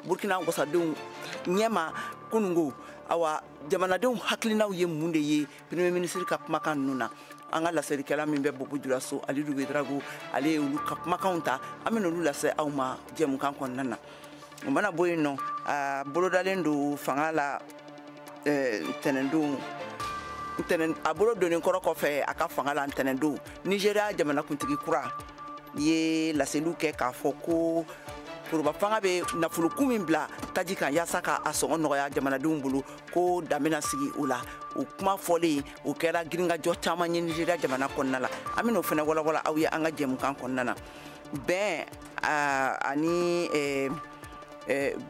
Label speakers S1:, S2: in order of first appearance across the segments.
S1: Burkina wasadenw ɲɛma kunungo awa jamanadenw hakilinaw ye mun de ye premier ministre ka kumakan ninnu na an ka laselikɛla min bɛ Bobo Dioulasso Alidu Ouédraogo ale ye olu ka kumakanw ta an bɛna olu lase aw ma jɛmukan kɔnɔna na o mana bɔ yen nɔ a bolodalen don fanga la ntɛnɛndon a bolo donnen kɔrɔ kɔfɛ a ka fanga la ntɛnɛndon Nigeria jamanakuntigi kura ye laseliw kɛ k'a fɔ ko foroba fanga bɛ nafolokun min bila taji kan yaasa ka a sɔngɔ nɔgɔya jamanadenw bolo ko dan bɛna sigi o la o kuma fɔlen o kɛra girinkajɔ caman ye Nigeria jamana kɔnɔna la an bɛna o fana walawala aw ye an ka jɛmukan kɔnɔna na bɛn ani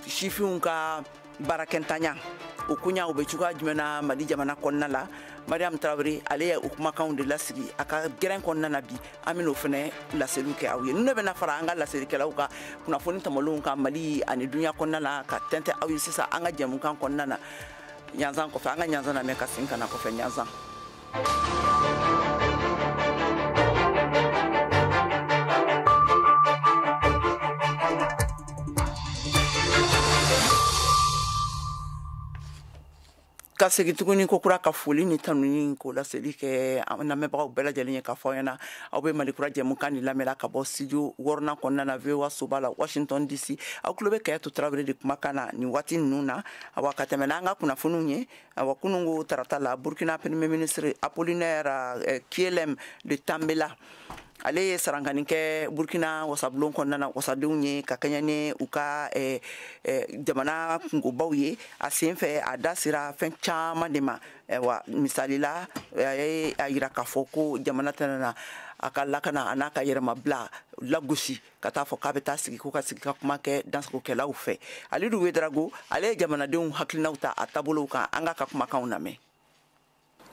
S1: sifinw ka baarakɛntanya o koɲa o bɛ cogoya jumɛn na Mali jamana kɔnɔna la Mariam Traoré ale ye o kumakanw de lasigi a ka gɛrɛn kɔnɔna na bi an bɛna o fana laseliw kɛ aw ye ninnu de bɛna fara an ka laselikɛlaw ka kunnafoni tamalenw kan Mali ani dunya kɔnɔna la ka tɛntɛn aw ye sisan an ka jɛmukan kɔnɔna na ɲanzan kɔfɛ an ka ɲanzan lamɛn ka segin ka na kɔfɛ ɲanzan. Ka segin tuguni ko kura ka foli ni tanuni ko laseli kɛ an lamɛnbagaw bɛɛ lajɛlen ye k'a fɔ ɲɛna aw bɛ Malikura jɛmukan ni lamɛnla ka bɔ studio wɔɔrɔnan kɔnɔna na VOA soba la Washington DC aw tulo bɛ Kayatou Tarawele de kumakan na nin waati ninnu na awa ka tɛmɛ n'an ka kunnafoniw ye awa kunungo tarata la Burkina premier ministre Apollinaire Kyelem de Tambela ale ye sarangani kɛ Burkina wasabulon kɔnɔna na wasadenw ye ka kɛɲɛ ni u ka jamana kungobaw ye a sen fɛ a da sera fɛn caman de ma wa misali la a yira k'a fɔ ko jamana tɛna a ka lakana a n'a ka yɛrɛmabila lagosi ka taa fɔ k'a bɛ taa sigi ko ka sigi ka kuma kɛ dansagokɛlaw fɛ Alidu Ouédraogo ale ye jamanadenw hakilinaw ta a taabolow kan an ka kumakanw lamɛn.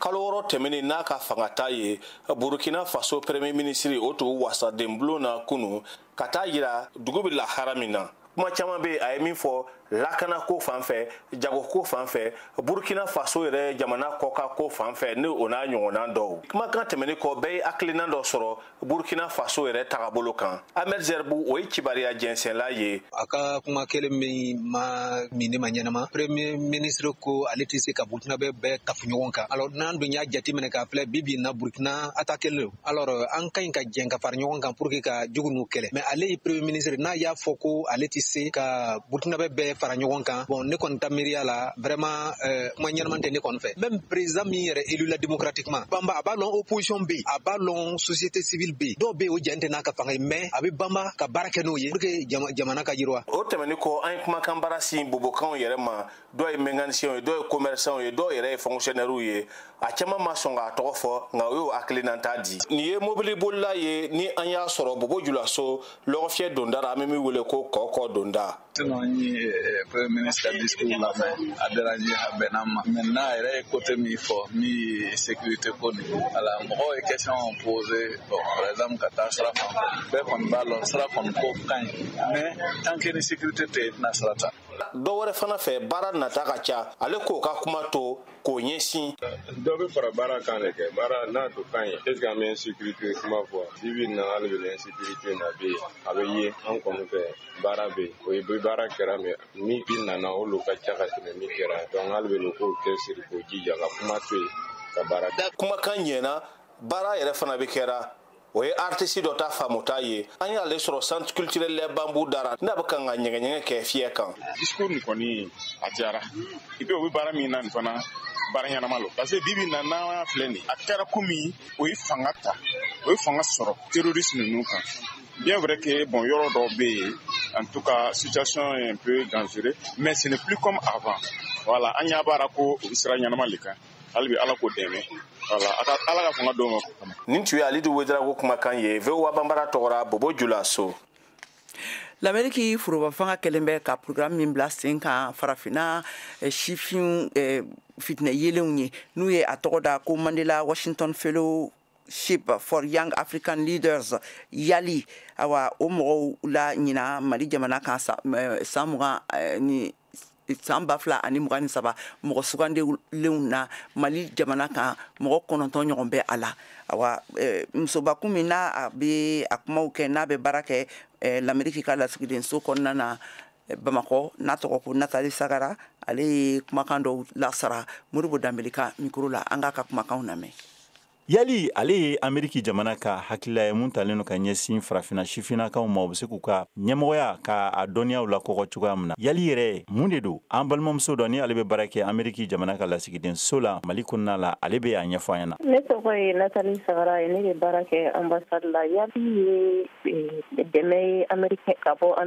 S2: Kalo wɔɔrɔ tɛmɛnen n'a ka fangata ye Burkina Faso premier ministre o tun wasaden bulon na kunu ka taa yira dugu bɛ lahara min na kuma caman bɛ a ye min fɔ lakana ko fanfɛ jago ko fanfɛ Burkina Faso yɛrɛ jamana kɔka ko fanfɛ ni o n'a ɲɔgɔnna dɔw kumakan tɛmɛnen kɔ bɛɛ ye hakilina dɔ sɔrɔ Burkina Faso yɛrɛ tagabolo kan Ahmed Zerbu o ye cibariya jɛnsɛnla ye
S3: a ka kuma kelen min ma ɲɛnama premier ministre ko ale tɛ se ka Burkina bɛɛ kafu ɲɔgɔn kan alors n'an dun y'a jateminɛ k'a filɛ bi na Burkina attaqué lo alors an ka ɲi ka jɛn ka fara ɲɔgɔn kan pour que ka jugu n'u kɛlɛ mais ale ye premier ministre n'a y'a fɔ ko ale tɛ se ka Burkina bɛɛ fara ɲɔgɔn kan bon ne kɔni ta miiriya la vraiment kuma ɲɛnama tɛ ne kɔni fɛ même président min yɛrɛ élu la démocratiquement banba a b'a lɔn opposition bɛ yen a b'a lɔn société civile bɛ yen dɔw bɛ yen o jɛn tɛ n'a ka fanga ye mais a bɛ banba ka baara kɛ n'o ye pour que jamana ka yiriwa.
S2: o tɛmɛnen kɔ an ye kumakan baara sin bobokanw yɛrɛ ma dɔw ye mécanicien ye dɔw ye commerçant ye dɔw yɛrɛ ye fonctionnaire ye a caman ma sɔn k'a tɔgɔ fɔ nka o y'o hakilinata di nin ye mobili bolila ye ni an y'a sɔrɔ Bobo Dioulasso lɔgɔfiyɛ donda la an bɛ min wele ko kɔkɔ donda.
S4: sinon n ye premier ministre ka discours lamɛn a diyara n ye a bɛnna n ma maintenant a yɛrɛ ye côté min fɔ min ye sécurité ko nin ala mɔgɔw ye question posé bon par exemple ka taa sira fan fɛ bɛɛ kɔni b'a lɔn sira kɔni ko ka ɲi mais tant que ni sécurité tɛ yen tɛna sira ta.
S2: dɔ wɛrɛ fana fɛ baara nata ka ca ale k'o ka kuma to k'o ɲɛsin.
S5: dɔ bɛ fara baara kan de kɛ baara n'a don kan ye est ce que an bɛ insécurité kuma fɔ bi na hali bi insécurité na bɛ yen a bɛ ye an kɔni fɛ baara bɛ yen o ye baara kɛra mɛ min bi nana olu ka ca ka tɛmɛ min kɛra donc hali bi k'o kɛ siri k'o jija ka kuma to yen ka baara.
S2: kumakan ɲɛna baara yɛrɛ fana bɛ kɛra o ye artiste dɔ ta faamuta ye an y'ale sɔrɔ centre culturel la bambu dara n'a bɛ kan ka ɲɛgɛɲɛgɛ kɛ fiɲɛ kan.
S5: discours nin kɔni a diyara i bɛ o bɛ baara min na nin fana baara ɲɛnama lo parce que bibi na n'an filɛ nin a kɛra komi o ye fanga ta o ye fanga sɔrɔ terroriste ninnu kan bien vrai que bon yɔrɔ dɔw bɛ yen en tout cas situation est un peu dangereuse mais ce n'est plus comme avant voilà an y'a baara ko o bɛ sira ɲɛnama le kan hali bi ala k'o dɛmɛ. ala ka fanga d'o ma.
S2: nin tun ye Alidu Ouédraogo kumakan ye VOA banbara tɔgɔra Bobo Dioulasso.
S1: l'Amérique foroba fanga kɛlen bɛ ka programme min bila sen kan farafina sifin fitinɛ yelenw ye n'u ye a tɔgɔ da ko Mandela Washington Fellowship for Young African Leaders YALI awa o mɔgɔw la ɲina Mali jamana kan san 20 ni san 2023 mɔgɔ sugandilenw na Mali jamana kan mɔgɔ 9 ɲɔgɔn bɛ a la awa musobakun min n'a bɛ a kumaw kɛ n'a bɛ baara kɛ l'Amérique ka lasigiden so kɔnɔna na Bamako n'a tɔgɔ ko Nathalie Sagara ale ye kumakan dɔw lasara Modibo Dambele ka micro la an k'a ka kumakanw lamɛn.
S6: Yali ale ye Ameriki jamana ka hakilila ye mun talen no ka ɲɛsin farafina sifinakaw ma u bɛ se k'u ka ɲɛmɔgɔya ka a dɔnniyaw la kɔgɔ cogoya min na. Yali yɛrɛ mun de don? An balimamuso dɔ ni ale bɛ baara kɛ Ameriki jamana ka lasigiden so la Mali kɔnɔna la ale bɛ a ɲɛfɔ an ɲɛna.
S7: Ne tɔgɔ ye Nathalie Sagara ye, ne bɛ baara kɛ ambassade la. Yali ye dɛmɛ ye ka bɔ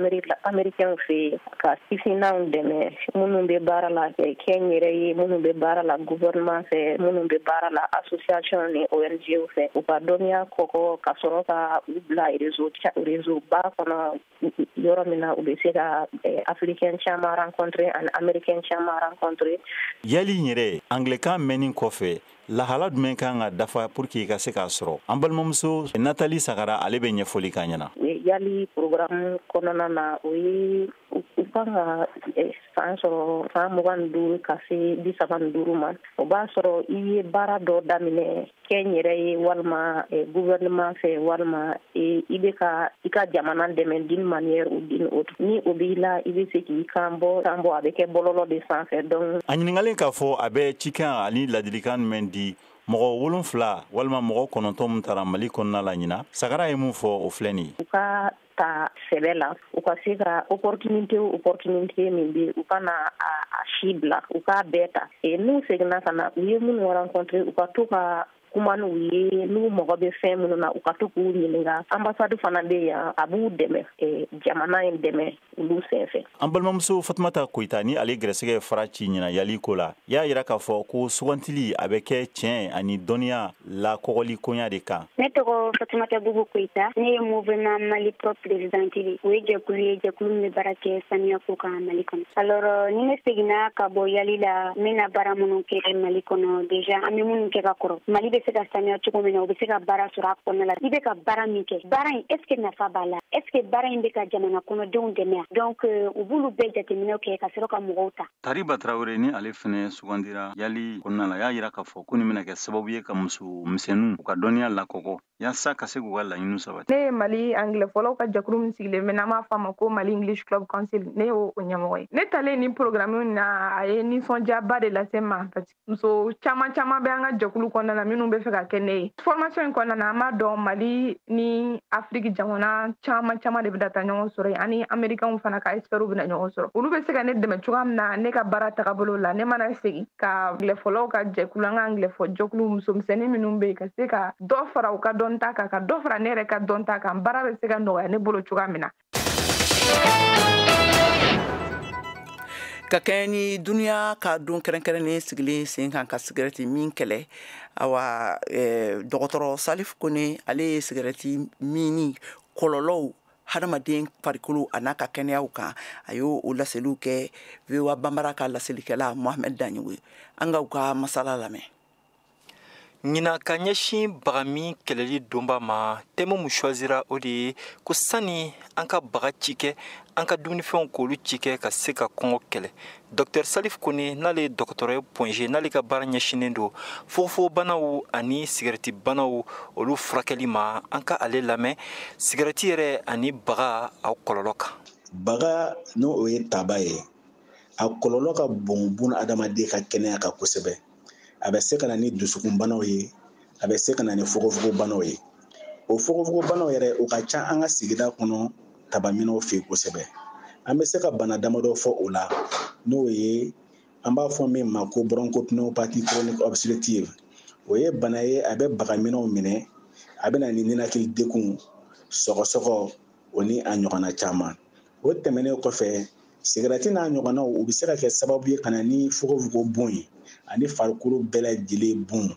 S7: Américains fɛ yen ka sifinnaw dɛmɛ minnu bɛ baara la kɛn yɛrɛ ye, minnu bɛ baara la gouvernement fɛ, minnu bɛ baara la association ni ONG fɛ u ka dɔnniya kɔkɔ ka sɔrɔ ka u bila réseau ba kɔnɔ yɔrɔ min na u bɛ se ka africain caman rencontrer ani américain caman rencontrer.
S6: Yali yɛrɛ anglais-kan mɛnni kɔfɛ lahala jumɛn kan ka dafa pour que ka se k'a sɔrɔ? An balimamuso Nathalie Sagara ale bɛ ɲɛfɔli k'a ɲɛna.
S7: Yali programme kɔnɔna na o ye u kan ka san sɔrɔ san 25 ka se 35 ma. O b'a sɔrɔ i ye baara dɔ daminɛ kɛn yɛrɛ ye walima gouvernement fɛ walima i bɛ ka i ka jamana dɛmɛ d'une manière ou d'une autre. Ni o b'i la i bɛ se k'i kan bɔ a bɛ kɛ bɔlɔlɔ de sanfɛ. Donc
S6: a ɲininkalen k'a fɔ a bɛ cikan ani ladilikan jumɛn di mɔgɔ 7 walima mɔgɔ 9 min taara Mali kɔnɔna la ɲina Sagara ye mun fɔ o filɛ nin ye.
S7: U ka ta sɛbɛ la u ka se ka opportunité min bɛ u ka na a si bila u k'a bɛɛ ta. N'u seginna ka na u ye minnu rencontrer u ka to ka kuma n'u ye n'u mɔgɔ bɛ fɛn minnu na u ka to k'u ɲininka. Ambassade fana bɛ yan a b'u dɛmɛ jamana in dɛmɛ olu senfɛ.
S6: An balimamuso Fatumata Koyita ni ale gɛrɛsɛgɛ fara ci ɲina yali ko la y'a yira k'a fɔ ko sugantili a bɛ kɛ tiɲɛ ani dɔnniya la kɔgɔli koɲa de kan.
S8: Ne tɔgɔ Fatumata Bubu Koyita, ne ye mouvement Mali Pro présidentili o ye jɛkulu min bɛ baara kɛ saniya ko kan Mali kɔnɔ. Alors ni ne seginna ka bɔ yali la n bɛna baara minnu kɛ Mali kɔnɔ déjà an bɛ minnu kɛ ka kɔrɔ. Mali bɛ se ka saniya cogo min na u bɛ se ka baara sɔrɔ a kɔnɔna la. I bɛ ka baara min kɛ baara in est ce que nafa b'a la? Est ce que baara in bɛ ka jamana kɔnɔdenw dɛmɛ? Donc u b'olu bɛɛ jateminɛw kɛ ka sɔrɔ ka mɔgɔw ta.
S6: Tariba Traoré ni ale fɛnɛ sugandira yali kɔnɔna la y'a yira k'a fɔ ko nin bɛna kɛ sababu ye ka muso misɛnninw u ka dɔnniya lakɔgɔ yaasa ka se k'u ka laɲiniw sabati.
S9: Ne ye Mali anglais fɔlɔw ka jɛkulu min sigilen bɛ n'an b'a fɔ a ma ko Mali English Club Council ne y'o ɲɛmɔgɔ ye. Ne talen ni programme na a ye nisɔndiyaba de lase n ma parce que muso caman bɛ an ka jɛkulu kɔnɔna na minnu bɛ fɛ ka kɛ ne ye. Formation in kɔnɔna na an b'a dɔn Mali ni Afrique jamana caman de bɛ taa ɲɔgɔn sɔrɔ yen ani Américains fana ka experts bɛ na ɲɔgɔn sɔrɔ. Olu bɛ se ka ne dɛmɛ cogoya min na ne ka baara tagabolo la ne mana segin ka anglais fɔlɔw ka jɛkulu an ka anglais fɔ jɛkulu muso misɛnnin minnu bɛ yen ka se ka dɔ fara u ka dɔn ta kan ka dɔ fara ne yɛrɛ ka dɔn ta kan baara bɛ se ka nɔgɔya ne bolo cogoya min na.
S1: Ka kɛɲɛ ni duniya ka don kɛrɛnkɛrɛnnen sigilen sen kan ka sigarɛti min kɛlɛ awa dɔgɔtɔrɔ Salif Kone ale ye sigarɛti mini kɔlɔlɔw hadamaden farikolo a n'a ka kɛnɛyaw kan a y'o laseliw kɛ VOA Bambara ka laselikɛla Mohamed Danɲogo an ka u ka masala lamɛn.
S10: Ɲina ka ɲɛsin bagami kɛlɛli donba ma thème mu choisira o de ye ko sani an ka baga ci kɛ an ka dumunifɛnw k'olu ci kɛ ka se ka kɔngɔ kɛlɛ. Dr Salif Kone n'ale ye dɔgɔtɔrɔ ye Point-G n'ale ka baara ɲɛsinnen don fogofogobanaw ani sigarɛti banaw olu furakɛli ma an ka ale lamɛn sigarɛti yɛrɛ ani baga aw kɔlɔlɔ kan.
S11: Baga n'o o ye taba ye a kɔlɔlɔ ka bon bun adamaden ka kɛnɛya kan kosɛbɛ. A bɛ se ka na ni dusukunbanaw ye a bɛ se ka na ni fogofogobanaw ye o fogofogobanaw yɛrɛ o ka ca an ka sigida kɔnɔ tabaminaw fɛ kosɛbɛ an bɛ se ka bana damadɔ fɔ o la n'o ye an b'a fɔ min ma ko bronchopneumopathie chronique obstructive o ye bana ye a bɛ bagaminaw minɛ a bɛ na ni ninakili degun sɔgɔsɔgɔ o ni a ɲɔgɔnna caman o tɛmɛnen kɔfɛ sigarɛti n'a ɲɔgɔnnaw u bɛ se ka kɛ sababu ye ka na ni fogofogo bon ye ani farikolo bɛɛ lajɛlen bon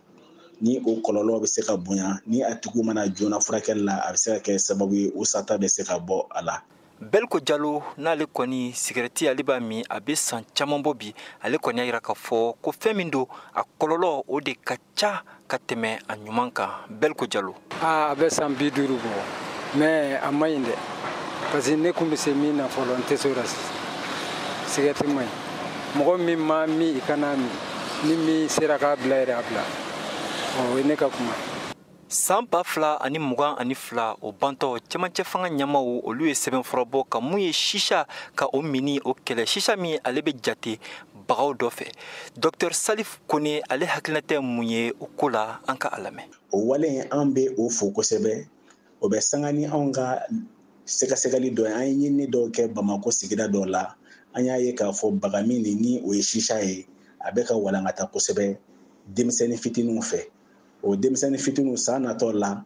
S11: ni o kɔlɔlɔ bɛ se ka bonya ni a tigiw mana joona furakɛli la a bɛ se ka kɛ sababu ye o sata bɛ se ka bɔ a la.
S10: Belko Jalo n'ale kɔni sigarɛti ale b'a min a bɛ san caman bɔ bi ale kɔni y'a jira k'a fɔ ko fɛn min don a kɔlɔlɔ o de ka ca ka tɛmɛ a ɲuman kan. Belko Jalo
S12: a bɛ san 50 bɔ mais a man ɲi dɛ parce que ne kun bɛ se min na fɔlɔ n tɛ se o la sisan sigarɛti man ɲi mɔgɔ min ma min i kana min ni min sera k'a bila yɛrɛ a bila o ye ne ka kuma.
S10: san ba fila ani mugan ani fila o bantɔ cɛmancɛ fanga ɲɛmaw olu ye sɛbɛnfura bɔ ka mun ye shisha ka o mini o kɛlɛ shisha min ale bɛ jate bagaw dɔ fɛ dr salif kone ale hakilinata mun ye o ko la an ka a lamɛn.
S11: o wale an bɛ o fo kosɛbɛ o bɛ sanga ni anw ka sɛgɛsɛgɛli dɔ ye an ye ɲinini dɔw kɛ bamako sigida dɔw la an y'a ye k'a fɔ baga min ni o ye shisha ye a bɛ ka walankata kosɛbɛ denmisɛnnin fitininw fɛ o denmisɛnnin fitininw san natɔ la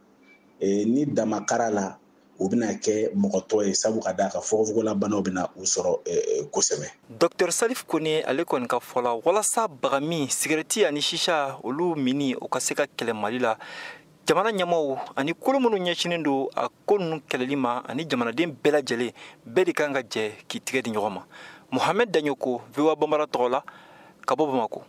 S11: ni damakara la u bɛna kɛ mɔgɔtɔ ye sabu ka da ka fogofogola banaw bɛna u sɔrɔ kosɛbɛ.
S10: dr salif kone ale kɔni ka fɔ la walasa baga min sigarɛti ani shisha olu mini o ka se ka kɛlɛ mali la jamana ɲɛmaw ani kolo minnu ɲɛsinen don a ko ninnu kɛlɛli ma ani jamanaden bɛɛ lajɛlen bɛɛ de kan ka jɛ k'i tigɛ di ɲɔgɔn ma. mohamed daɲoko voa bambara tɔgɔ la ka bɔ bamako.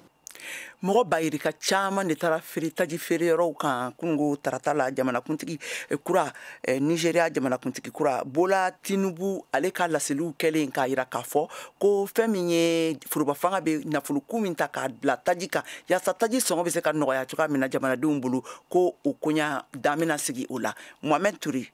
S1: mɔgɔ bayirika caaman de taara taji feereyɔrɔw kan kunungo tarata la jamanakuntigi kura nigeria jamanakuntigi kura bola tinubu ale ka laseliw kɛlen k'a yira k'a fɔ ko fɛn min ye foroba fanga bɛ nafoloku min ta k'a bila taji kan yaasa taji sɔngɔ bɛ se ka nɔgɔya cogoya min na jamanadenw bolo ko o koɲa dan bɛna sigi o la. mohamed turi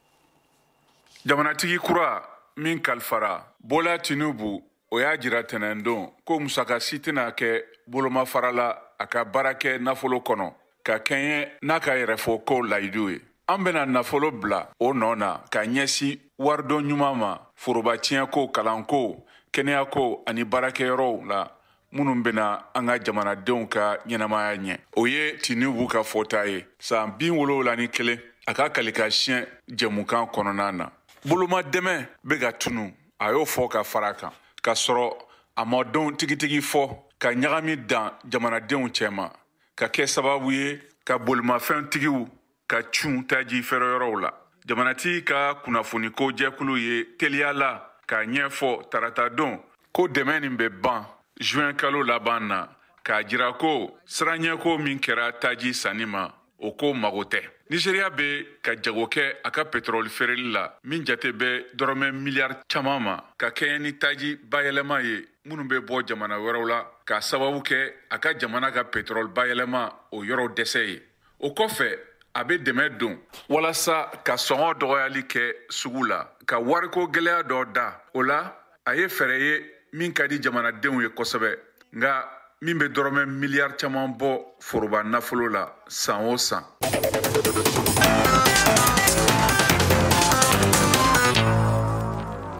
S13: jamanatigi kura min kalifara bola tinubu o y'a jira tɛnɛn don ko musaka si tɛna kɛ bolomafarala a ka baara kɛ nafolo kɔnɔ ka kɛɲɛ n'a ka yɛrɛfɔ ko layidu ye. an bɛna nafolo bila o nɔ na ka ɲɛsi waridon ɲuman ma forobatiɲɛko kalanko kɛnɛyako ani baarakɛyɔrɔw la minnu bɛna an ka jamanadenw ka ɲɛnamaya ɲɛ. o ye tinubu ka fɔta ye san 71 a ka kalikasiyɛn jɛmukan kɔnɔna na. bolomadɛmɛ bɛ ka tunu a y'o fɔ ka fara kan ka sɔrɔ a ma dɔn tigitigi fɔ ka ɲagami dan jamanadenw cɛma ka kɛ sababu ye ka bolimafɛntigiw ka cun taji feereyɔrɔw la. jamanatigi ka kunnafoniko jɛkulu ye teliya la k'a ɲɛfɔ tarata don ko dɛmɛ nin bɛ ban juin kalo laban na k'a jira ko siranɲɛko min kɛra taji sanni ma o ko mago tɛ. nigeria bɛ ka jago kɛ a ka petroli feereli la min jate bɛ dɔrɔmɛ miliyari caman ma ka kɛɲɛ ni taji bayɛlɛma ye minnu bɛ bɔ jamana wɛrɛw la k'a sababu kɛ a ka jamana ka petroli bayɛlɛma o yɔrɔ dɛsɛ ye. o kɔfɛ a bɛ dɛmɛ don walasa ka sɔngɔ dɔgɔyali kɛ sugu la ka wariko gɛlɛya dɔ da. o la a ye fɛɛrɛ ye min ka di jamanadenw ye kosɛbɛ nka min bɛ dɔrɔmɛ miliyari caman bɔ foroba nafolo la san o san.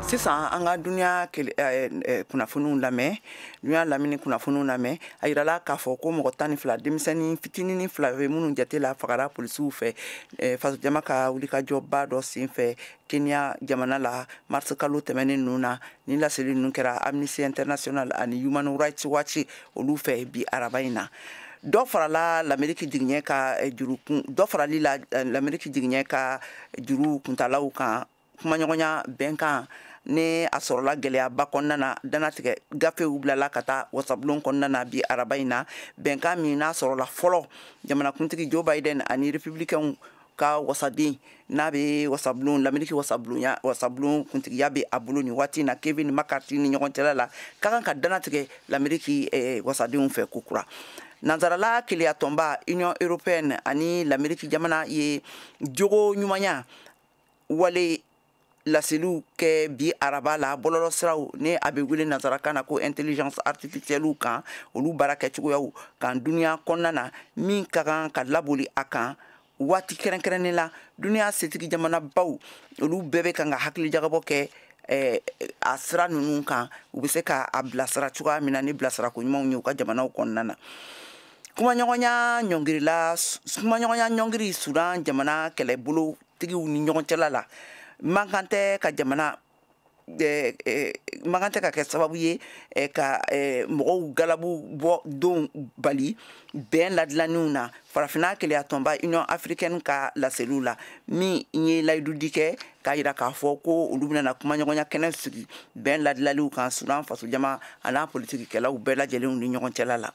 S1: sisan an ka duniya kunnafoniw lamɛn duniya lamini kunnafoniw lamɛn a yirala k'a fɔ ko mɔgɔ 12 denmisɛnnin fitinin 2 bɛ minnu jate la fagara polisiw fɛ faso jama ka wulikajɔba dɔ sen fɛ kenya jamana la mars kalo tɛmɛnen ninnu na ni laseli ninnu kɛra amnesty international ani human rights watch olu fɛ bi araba in na. dɔ farali la l'Amérique jigiɲɛ ka juru kuntalaw kan kumaɲɔgɔnya bɛnkan ne a sɔrɔla gɛlɛyaba kɔnɔna na danatigɛ gafew bilala ka taa wasabulon kɔnɔna na bi araba in na bɛnkan min n'a sɔrɔla fɔlɔ jamanakuntigi Joe Biden ani républicains ka wasaden n'a bɛ wasabulon l'Amérique wasabulon kuntigiya bɛ a bolo ni waati na Kevin McCarthy ni ɲɔgɔn cɛla la ka kan ka danatigɛ l'Amérique wasadenw fɛ kokura. Nanzarala keleya tɔnba Union européenne ani l'Amérique jamana ye jogo ɲumanya wale laseliw kɛ bi araba la bɔlɔlɔ siraw ne a bɛ wele nanzarakan na ko intelligence artificielle kan olu baara kɛcogoyaw kan duniya kɔnɔna na min ka kan ka laboli a kan waati kɛrɛnkɛrɛnnen la duniya setigi jamana baw olu bɛɛ bɛ kan ka hakili jagabɔ kɛ a sira ninnu kan u bɛ se ka a bilasira cogoya min na ni bilasira ko ɲumanw ye u ka jamanaw kɔnɔna na. kumaɲɔgɔnya ɲɔngiri Sudan jamana kɛlɛbolo tigiw ni ɲɔgɔn cɛla la man kan tɛ ka kɛ sababu ye ka mɔgɔw galabu bɔ don bali bɛn ladilanniw na farafina keleya tɔnba Union africaine ka laseliw la min ye layidudi kɛ k'a yira k'a fɔ ko olu bɛna kumaɲɔgɔnya kɛnɛ sigi bɛn ladilaliw kan Sudan fasojama a n'a politikikɛlaw bɛɛ lajɛlenw ni ɲɔgɔn cɛla la.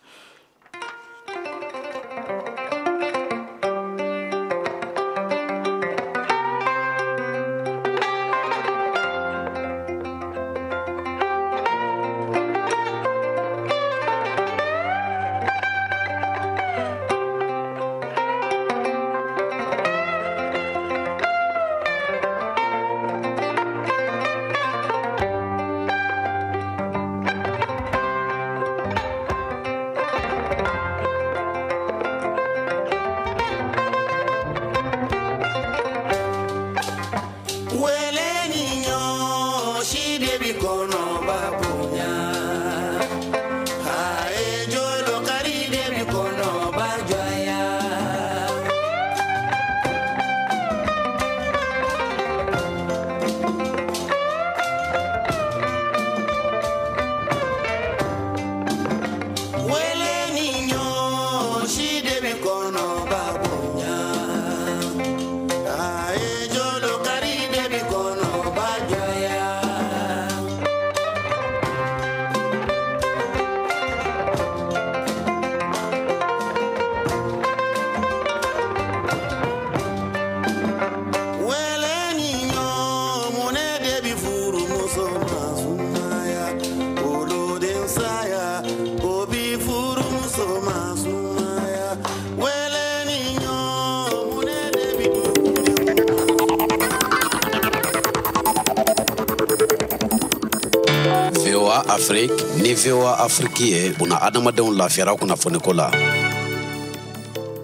S14: VOA Afrique ni VOA Afrique ye buna adamadenw lafiyara kunnafoniko la.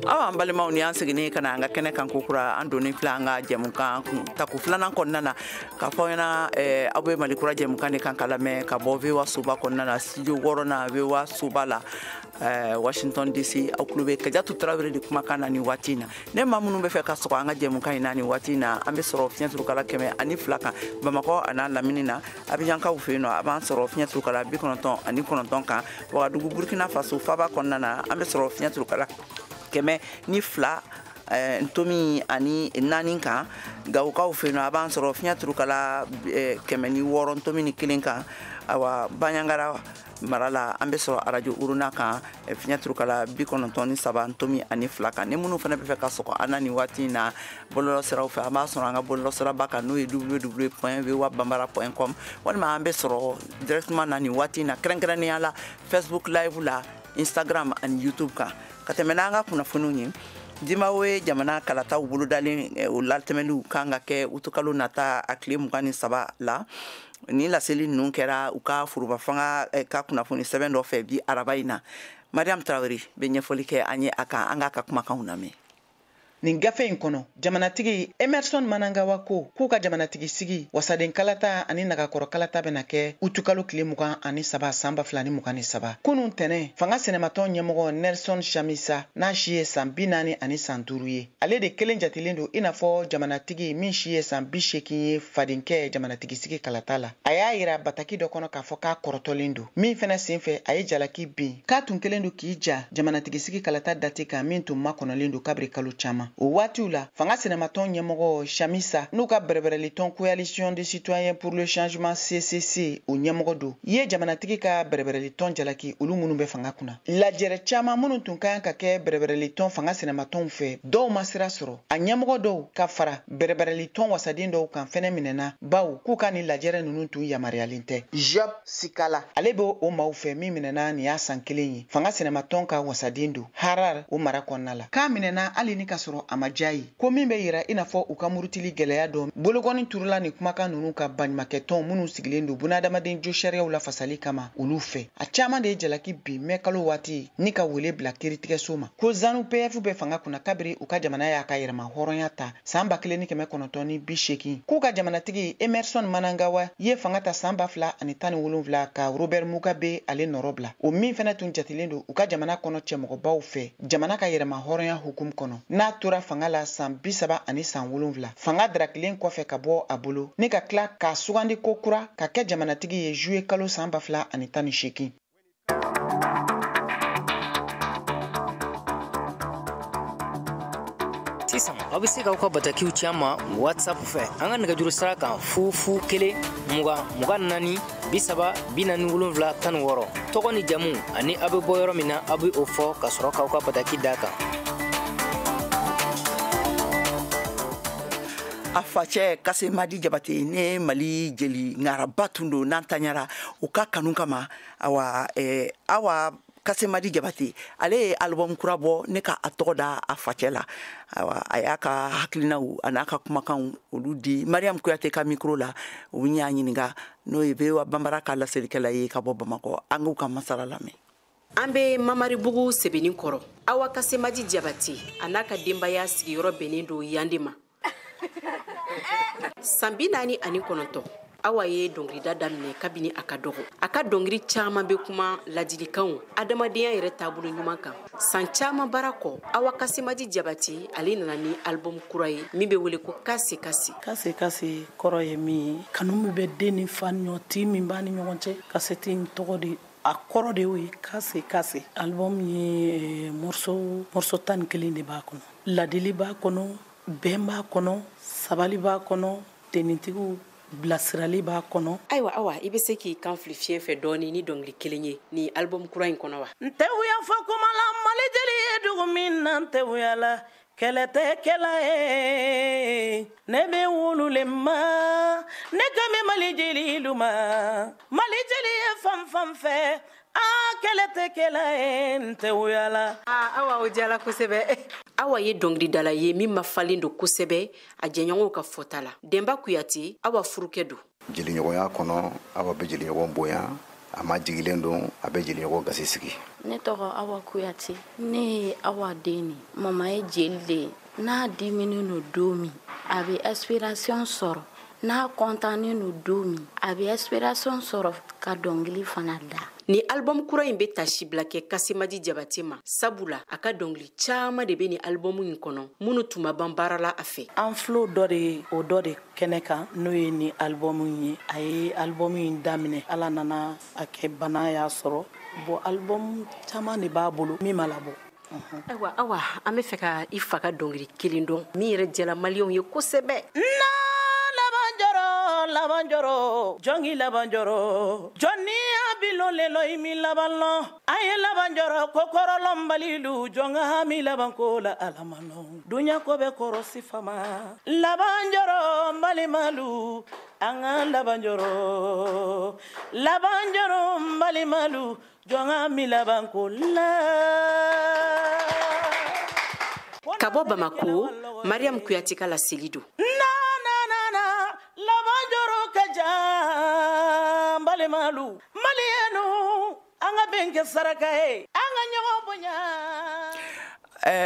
S1: An balimaw ni an seginne kana an ka kɛnɛ kan kokura an donni filɛ an ka jɛmukan taku filanan kɔnɔna na k'a fɔ ɲɛna aw bɛ malikura jɛmukan de kan ka lamɛn ka bɔ VOA soba kɔnɔna na studio 6nan VOA soba la Washington DC aw tulo bɛ Kajatu Tarawele de kumakan na ni waati in na ne maa minnu bɛ fɛ ka sɔgɔ an ka jɛmukan in na ni waati in na an bɛ sɔrɔ fiɲɛturukala 102 kan Bamakɔ a n'a lamini na Abijankaw fɛ yen nɔ a b'an sɔrɔ fiɲɛturukala 99 kan Wagadugu Burkina Faso Faba kɔnɔna na an bɛ sɔrɔ fiɲɛturukala 102 ntomi ani 4 kan Gawukaw fɛ yen nɔ a b'an sɔrɔ fiɲɛturukala 106 ntomi ni 1 kan awa Baɲangara marala an bɛ sɔrɔ radio uruna kan fiɲɛturukala 93 ntomi ani 2 kan ni minnu fana bɛ fɛ ka sɔgɔ an na ni waati in na bɔlɔlɔ siraw fɛ an b'a sɔrɔ an ka bɔlɔlɔ siraba kan n'o ye www.voabambara.com walima an bɛ sɔrɔ directement na ni waati in na kɛrɛnkɛrɛnnenya la Facebook live la Instagram ani YouTube kan ka tɛmɛ n'an ka kunnafoniw ye Dimawe jamana kalataw bolodalen o latɛmɛliw kan ka kɛ utukalo nata a tile 23 la ni laseli ninnu kɛra u ka foroba fanga ka kunnafoni sɛbɛn dɔ fɛ bi araba in na Mariam Traoré bɛ ɲɛfɔli kɛ an ye a kan an ka kumakanw lamɛn.
S15: Nin gafe in kɔnɔ jamanatigi Emerson Manangawa ko k'u ka jamanatigi sigi wasaden kalata ani nagakɔrɔ kalata bɛna kɛ utukalo tile 23 san 2023 kunun tɛnɛ fanga sɛnɛmatɔn ɲɛmɔgɔ Nelson Chamisa n'a si ye san 40 ani san 5 ye ale de kelen jatilen don i n'a fɔ jamanatigi min si ye san 80 ye fadenkɛ jamanatigi sigi kalata la a y'a yira bataki dɔ kɔnɔ k'a fɔ k'a kɔrɔtɔlen don min fɛnɛ senfɛ a ye jalaki bin k'a tun kelen don k'i ja jamanatigi sigi kalata date kan min tun makɔnɔlen don kabiri kalo caman o waatiw la fanga sɛnɛmatɔn ɲɛmɔgɔ Chamisa n'u ka bɛrɛbɛrɛlitɔn coalition des citoyens pour le changement CCC o ɲɛmɔgɔ don ye jamanatigi ka bɛrɛbɛrɛlitɔn jalaki olu minnu bɛ fanga kunna lajɛrɛ caman minnu tun kan ka kɛ bɛrɛbɛrɛlitɔn fanga sɛnɛmatɔnw fɛ dɔw ma sira sɔrɔ a ɲɛmɔgɔ dɔw ka fara bɛrɛbɛrɛlitɔn wasaden dɔw kan fɛnɛ minɛna baw k'u ka ni lajɛrɛ ninnu tun yamaruyalen tɛ Job Sikala ale bɛ o maaw fɛ min minɛna ni y'a san 1 ye fanga sɛnɛmatɔn ka wasaden don Harar o mara kɔnɔna la k'a minɛna hali ni ka sɔrɔ a ma diya ye ko min bɛ yira i n'a fɔ u ka murutili gɛlɛya dɔn bolokɔni turula ni kumakan ninnu ka baɲumankɛtɔn minnu sigilen don bunadamaden jo sariyaw la fasali kama olu fɛ a caman de ye jalaki bi mɛ kalo waati ni ka wele bila kiiritigɛso ma ko ZANU PF bɛ fanga kunna kabiri u ka jamana y'a ka yɛrɛma hɔrɔnya ta san 1980 k'u ka jamanatigi Emerson Manangawa ye fanga ta san 2017 ka Robert Mugabe ale nɔrɔ bila o min fɛnɛ tun jatilen don u ka jamana kɔnɔ cɛmɔgɔbaw fɛ jamana ka yɛrɛma hɔrɔnya hukum kɔnɔ n'a tora fanga la san 30 ani san 7 fanga darakilen kɔfɛ ka bɔ a bolo ne ka tila ka sugandi ko kura ka kɛ jamanatigi ye juillet kalo san 2018.
S16: Sisan aw bɛ se k'aw ka batakiw ci an ma WhatsApp fɛ an ka nɛgɛjuru sira kan 001 20 24 30 47 16 tɔgɔ ni jamu ani aw bɛ bɔ yɔrɔ min na aw bɛ o fɔ ka sɔrɔ k'aw ka bataki d'a kan.
S1: A facɛ Kasemadi Jabate ne Mali jeli ngaraba tun don n'an taɲara u ka kanu kama awa Kasemadi Jabate ale ye album kura bɔ ne ka a tɔgɔ da a facɛ la awa a y'a ka hakilinaw a n'a ka kumakanw olu di Mariam Kuyate ka micro la u y'a ɲininka n'o ye VOA Bambara ka laselikɛla ye ka bɔ Bamakɔ an k'u ka masala lamɛn.
S17: An bɛ Mamaribugu sɛbɛnni kɔrɔ Awa Kasemadi Jabate a n'a ka denbaya sigiyɔrɔ bɛnnen don Yande ma. San 49 Awa ye dɔnkilida daminɛ kabini a ka dɔgɔ. A ka dɔnkili caman bɛ kuma ladilikanw adamadenya yɛrɛ taabolo ɲuman kan. San caman baara kɔ Awa Kasemadi Jabate ale nana ni album kura ye min bɛ wele ko Kase Kase.
S18: Kase Kase kɔrɔ ye min ye kanu min bɛ den ni fa ni ɲɔgɔn ti min b'a ni ɲɔgɔn cɛ kasɛti in tɔgɔ de a kɔrɔ de y'o ye Kase Kase. Album ye morceau 11 de b'a kɔnɔ. Ladili b'a kɔnɔ, bɛn b'a kɔnɔ, sabali b'a kɔnɔ, tenitigiw bilasirali b'a kɔnɔ.
S17: Ayiwa Awa i bɛ se k'i kan fili fiɲɛ fɛ dɔɔni ni dɔnkili kelen ye ni album kura in kɔnɔ wa?
S18: N tɛ wuya fɔ kuma la Mali jeli ye dugu min na n tɛ wuya la kɛlɛ tɛ kɛla ye ne bɛ wululen ma ne ka bɛ Mali jelilu ma Mali jeli ye fan fan fɛ kɛlɛ tɛ kɛla ye n tɛ wuya la.
S17: Awa o diyala kosɛbɛ. Awa ye dɔnkilidala ye min ma falen don kosɛbɛ a jɛɲɔgɔnw ka fɔta la. Denba Kuyate Awa furukɛ don.
S19: Jeliɲɔgɔnya kɔnɔ Awa bɛ jeliɲɔgɔn bonya a ma jigilen don a bɛ jeliɲɔgɔn gasi sigi.
S20: Ne tɔgɔ Awa Kuyate, ne ye Awa den ye. Mama ye jeli de ye. N'a diminen no don min a bɛ inspiration sɔrɔ, n'a contannen no don min a bɛ inspiration sɔrɔ ka dɔnkili fana da.
S17: Ni album kura in bɛ tasi bila kɛ Kasemaji Jabate ma, sabula a ka dɔnkili caman de bɛ ni album in kɔnɔ minnu tun ma ban baara la a fɛ.
S18: An filɛ o dɔ de kɛnɛ kan n'o ye ni album in ye. A ye album in daminɛ, Ala nana a kɛ bana y'a sɔrɔ. Bon album caman de b'a bolo min ma labɔ.
S17: Awa an bɛ fɛ ka i fa ka dɔnkili kelen dɔn min yɛrɛ jɛla maliyɛnw ye kosɛbɛ.
S18: Labanjoro, jongi labanjoro, Johnny abilo lelo imi labanlo, aye labanjoro kokoro lombalilu, jonga mi labankola alamano, dunya kobe korosi fama, labanjoro mbalimalu, anga labanjoro mbalimalu, jonga mi labankola.
S17: Kabo Bamako, Mariam Kuyate ka laseli don.
S18: Labanjoro kaja mbalimalu malienu anga benke sarakae anga nyogo bonya.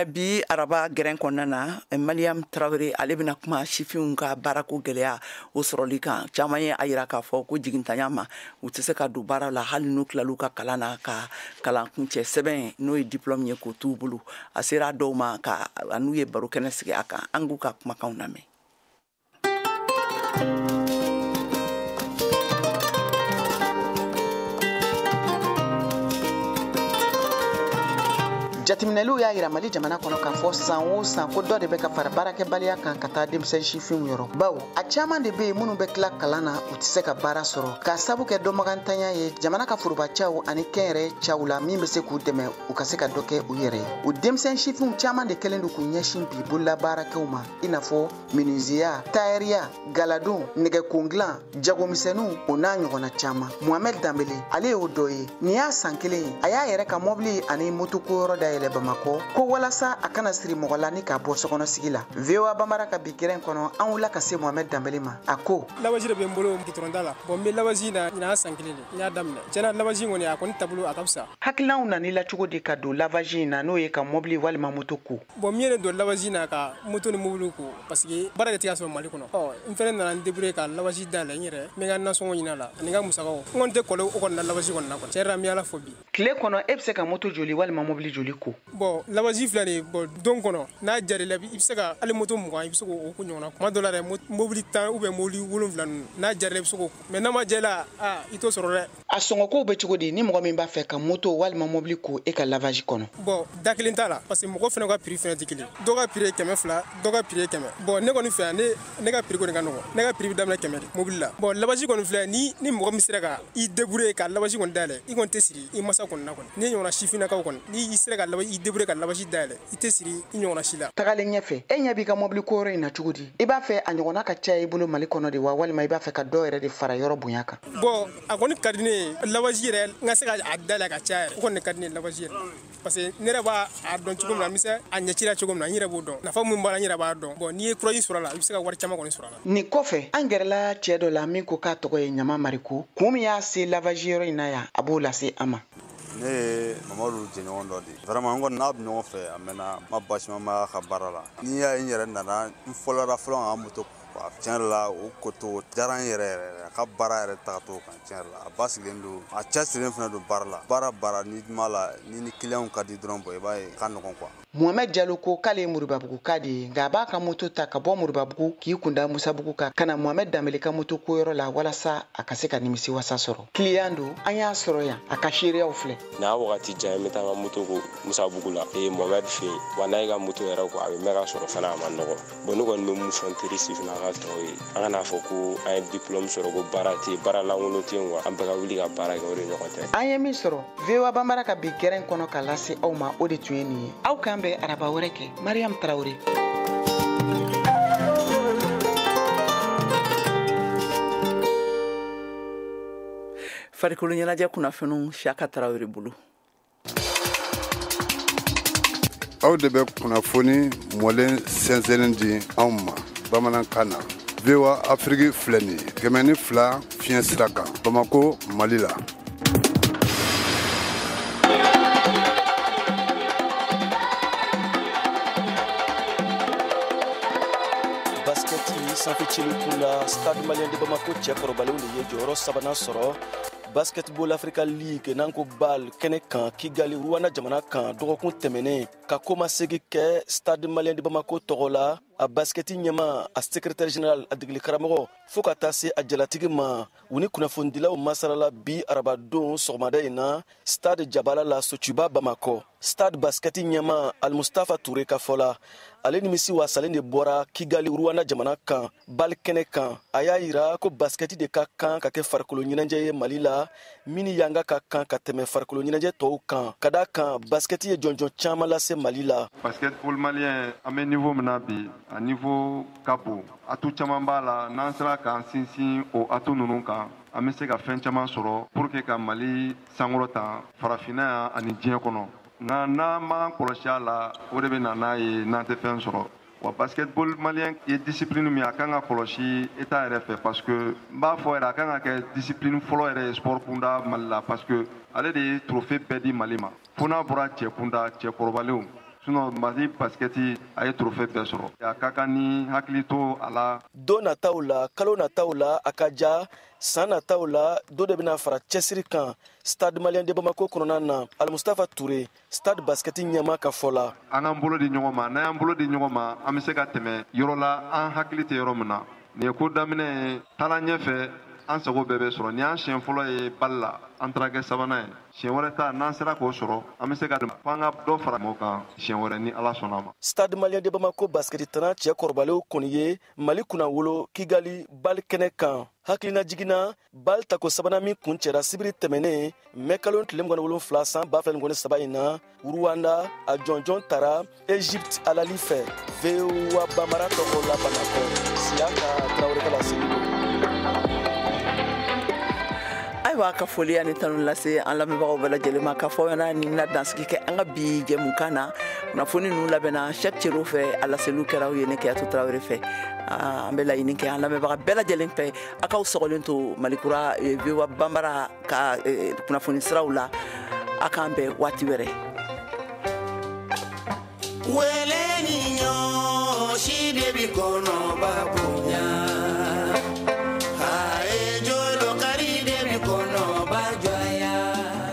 S1: Bi araba gɛrɛn kɔnɔna na Mariam Traoré ale bɛna kuma sifinw ka baarako gɛlɛya o sɔrɔli kan. Caman ye a yira k'a fɔ ko jigintanya ma u tɛ se ka don baara la hali n'u tilal'u ka kalan na ka kalan kuncɛ sɛbɛn n'o ye diplôme ye k'o t'u bolo. A sera dɔw ma ka n'u ye baro kɛnɛ sigi a kan. An k'u ka kumakanw lamɛn.
S15: Jateminɛliw y'a yira Mali jamana kɔnɔ k'a fɔ san o san ko dɔ de bɛ ka fara baarakɛbaliya kan ka taa denmisɛn sifinw yɔrɔ. Bawo a caman de bɛ yen minnu bɛ tila kalan na u tɛ se ka baara sɔrɔ k'a sabu kɛ dɔnbagantanya ye jamana ka forobacɛw ani kɛnyɛrɛye cɛw la min bɛ se k'u dɛmɛ u ka se ka dɔ kɛ u yɛrɛ ye. O denmisɛn sifinw caman de kɛlen don k'u ɲɛsin bi bololabaarakɛw ma i n'a fɔ menuisiya, tailleur, galadon, nɛgɛkondilan, jagomisɛnninw o n'a ɲɔgɔnna caman. Mohamed Dambele ale y'o dɔ ye. Nin y'a san kelen ye a y'a yɛrɛ ka mɔbili ani motokoyɔrɔ da yɛlɛ Bamako ko walasa a kana siri mɔgɔ la ni k'a bɔ sokɔnɔ sigi la. VOA Bambara ka bi gɛrɛn kɔnɔ an wula ka se Mohamed Dambele ma a ko
S21: labaji de bɛ n bolo gitɔrɔnda la bon n bɛ labaji na ɲina san kelen de n y'a daminɛ tiɲɛna labaji kɔni a kɔni taabolo a ka fisa.
S15: Hakilinaw nanila cogo di ka don labaji in na n'o ye ka mɔbili walima moto ko.
S21: Bon min ye ne don labaji na ka moto ni mobili ko parce que baara de tɛ ka sɔrɔ Mali kɔnɔ. N fɛnɛ nana n débrouiller ka labaji dayɛlɛ n yɛrɛ n bɛ n ka nasɔngɔ ɲini a la ani n ka musakaw. N kɔni tɛ kɔlɔ o kɔni na labaji kɔni na kɔni tiɲɛ yɛrɛ la n bɛ Ala fo bi.
S15: Tile kɔnɔ e bɛ se ka moto joli walima mɔbili joli ko.
S21: Bon labaji filɛ nin ye bon don kɔnɔ n'a jar'i la i bɛ se ka hali moto 20 i bɛ se k'o ko ɲɔgɔnna kuma dɔ la yɛrɛ mobili 10 ou bien mobili 7 ninnu n'a jar'i la i bɛ se k'o mais n'a ma ja i la i t'o sɔrɔ dɛ.
S15: A sɔngɔkow bɛ cogo di ni mɔgɔ min b'a fɛ ka moto walima mobili ko e ka labaji kɔnɔ.
S21: Bon da kelen t'a la parce que mɔgɔ fana ka prix fana tɛ kelen dɔ ka prix ye 200 dɔ ka prix ye 100 bon ne kɔni fɛ ne ka prix kɔni ka nɔgɔn ne ka prix bɛ daminɛ 100 de mobili la bon labaji kɔni filɛ ni mɔgɔ min sera ka i débrouiller ka labaji kɔni dayɛlɛ i kɔni tɛ siri i masa kɔni na kɔni ni ɲɔgɔnna sifinnakaw kɔni ni i sera ka labaji i débrouiller ka labaji dayɛlɛ i tɛ siri i ɲɔgɔnna si la.
S15: Tagalen ɲɛfɛ e ɲɛ b'i ka mobili ko yɔrɔ in na cogo di i b'a fɛ a ɲɔgɔnna ka caya i bolo Mali kɔnɔ de wa walima i b'a fɛ ka dɔ yɛrɛ de fara yɔrɔ bonya kan.
S21: Bon a kɔni ka di ne ye labaji yɛrɛ n ka se ka a dayɛlɛ ka caya yɛrɛ o kɔni ka di ne ye labaji yɛrɛ parce que ne yɛrɛ b'a dɔn cogo min na n bɛ se a ɲɛcira cogo min na n yɛrɛ b'o dɔn nafa min b'a la n yɛrɛ b'a dɔn bon n'i ye kuraji sɔrɔ a la i bɛ se ka wari caman kɔni sɔrɔ a la.
S15: Nin kɔfɛ an gɛrɛla cɛ dɔ la min ko k'a tɔgɔ ye Ɲama Mariku kun min y'a se labaji yɔrɔ in na yan a b'o lase an ma.
S22: Ne ye Mamadu jɛɲɔgɔn dɔ de ye vraiment n kɔni n'a bɛ ɲɔgɔn fɛ a mɛnna ma basi ma b'a ka baara la ni y'a ye n yɛrɛ nana n fɔlɔla fɔlɔ ka moto tiɲɛ yɛrɛ la o koto diyara n yɛrɛ yɛrɛ a ka baara yɛrɛ tagato kan tiɲɛ yɛrɛ la a basigilen don a cɛsirilen fana don baara la baara ni duma la ni client ka di dɔrɔn bɔ i b'a ye ka nɔgɔn quoi.
S15: Mohamed Jalo ko k'ale ye Moribabugu ka de ye nka a b'a ka moto ta ka bɔ Moribabugu k'i kunda Musabugu kan ka na Mohamed Dambele ka moto ko yɔrɔ la walasa a ka se ka nimisi wasa sɔrɔ. Client don an y'a sɔrɔ yan a ka seereyaw filɛ.
S23: N'a wagati jan n bɛ taa n ka moto ko Musabugu la Mohamed fɛ yen wa n'a ye ka moto yɛrɛ ko a bɛ mɛn ka sɔrɔ fana a ma nɔgɔ bon ne kɔni bɛ mun fɔ n terisi fana ka tɔw ye an kana fɔ ko an ye diplôme sɔrɔ ko baara tɛ baara lankolon tɛ yen wa an bɛɛ ka wuli ka baara kɛ o de ɲɔgɔn tɛ.
S15: An ye min sɔrɔ VOA Bambara ka bi gɛrɛn kɔnɔ ka lase aw ma o de tun ye nin ye aw kan bɛ araba wɛrɛ kɛ Mariam Traoré.
S1: Farikolo ɲɛnajɛ kunnafoniw Siyaka Traoré bolo.
S24: Aw de bɛ kunnafoni mɔlen sɛnsɛnnen di anw ma bamanankan na. VOA Afrique filɛ nin ye 102 fiɲɛ sira kan Bamako Mali la.
S2: sanfɛ cili kunda stade malien de Bamako cɛkɔrɔbalenw de ye jɔyɔrɔ sabanan sɔrɔ Basketball Africa League n'an ko BAL kɛnɛ kan Kigali Rwanda jamana kan dɔgɔkun tɛmɛnen ka komasegi kɛ stade malien de Bamako tɔgɔ la a basketi ɲɛma a secrétaire général a degeli karamɔgɔ fo ka taa se a jalatigi ma u ni kunnafonidilaw masarala bi arabadon sɔgɔmada in na stade Jabala la Sotuba Bamako. Stade basketi ɲɛma Al Mustafa Touré ka fɔ la ale nimisi wasalen de bɔra Kigali Rwanda jamana kan BAL kɛnɛ kan a y'a yira ko basketi de ka kan ka kɛ farikolo ɲɛnajɛ ye Mali la mini yanga ka kan ka tɛmɛ farikolo ɲɛnajɛ tɔw kan ka da kan basketi ye jɔnjɔn caman lase Mali la.
S3: Basketball malien an bɛ niveau min na bi a niveau ka bon atu caman b'a la n'an sera k'an sinsin o atu ninnu kan an bɛ se ka fɛn caman sɔrɔ pour que ka Mali sankɔrɔta farafinna yan ani diɲɛ kɔnɔ nka n'an m'an kɔlɔsi a la o de bɛ na n'a ye n'an tɛ fɛn sɔrɔ wa basketball malien ye discipline min a kan ka kɔlɔsi État yɛrɛ fɛ parce que n b'a fɔ yɛrɛ a kan ka kɛ discipline fɔlɔ yɛrɛ ye sport kunda Mali la parce que ale de ye trophée bɛɛ di Mali ma fo n'a bɔra cɛ kunda cɛkɔrɔbalenw sinon Mali basketi a ye trophée bɛɛ sɔrɔ a ka kan ni hakili to a la.
S2: Don nataw la kalo nataw la a ka ja san nataw la do de bɛna fara cɛsiri kan stade malien de Bamako kɔnɔna na Al Mustafa Touré stade basketi ɲɛma ka fɔ la.
S3: An k'an bolo di ɲɔgɔn ma n'an y'an bolo di ɲɔgɔn ma an bɛ se ka tɛmɛ yɔrɔ la an hakili tɛ yɔrɔ min na nin ye ko daminɛ ye taala ɲɛfɛ an sago bɛɛ bɛ sɔrɔ ni an siɲɛ fɔlɔ ye BAL la an taara kɛ sabanan ye siɲɛ wɛrɛ ta n'an sera k'o sɔrɔ an bɛ se ka fɔ an ka dɔ fara mɔgɔw kan siɲɛ wɛrɛ ni Ala sɔnna ma.
S2: Stade malien de Bamako basketi tana cɛkɔrɔbalenw kɔni ye Mali kunna wolo Kigali BAL kɛnɛ kan hakilina jiginna BAL tako sabanan min kun cɛra sibiri tɛmɛnen mɛ kalo tile 27 san 2023 in na Rwanda a jɔnjɔn tara Egypte alali fɛ VOA Bambara tɔgɔ la Bamako Siaka Traoré ka laseli.
S1: Ayiwa ka foli ani tanu lase an lamɛnbagaw bɛɛ lajɛlen ma ka fɔ ɲɛna ni na dansigi kɛ an ka bi jɛmukan na kunnafoni ninnu labɛnna chaque cero fɛ a laseliw kɛra aw ye ne Keyatu Tarawele fɛ an bɛ laɲini kɛ an lamɛnbaga bɛɛ lajɛlen fɛ a k'aw sɔgɔlen to Malikura VOA Bambara ka kunnafoni siraw la a k'an bɛn waati wɛrɛ. Wele ni ɲɔ si de bi kɔnɔ babonya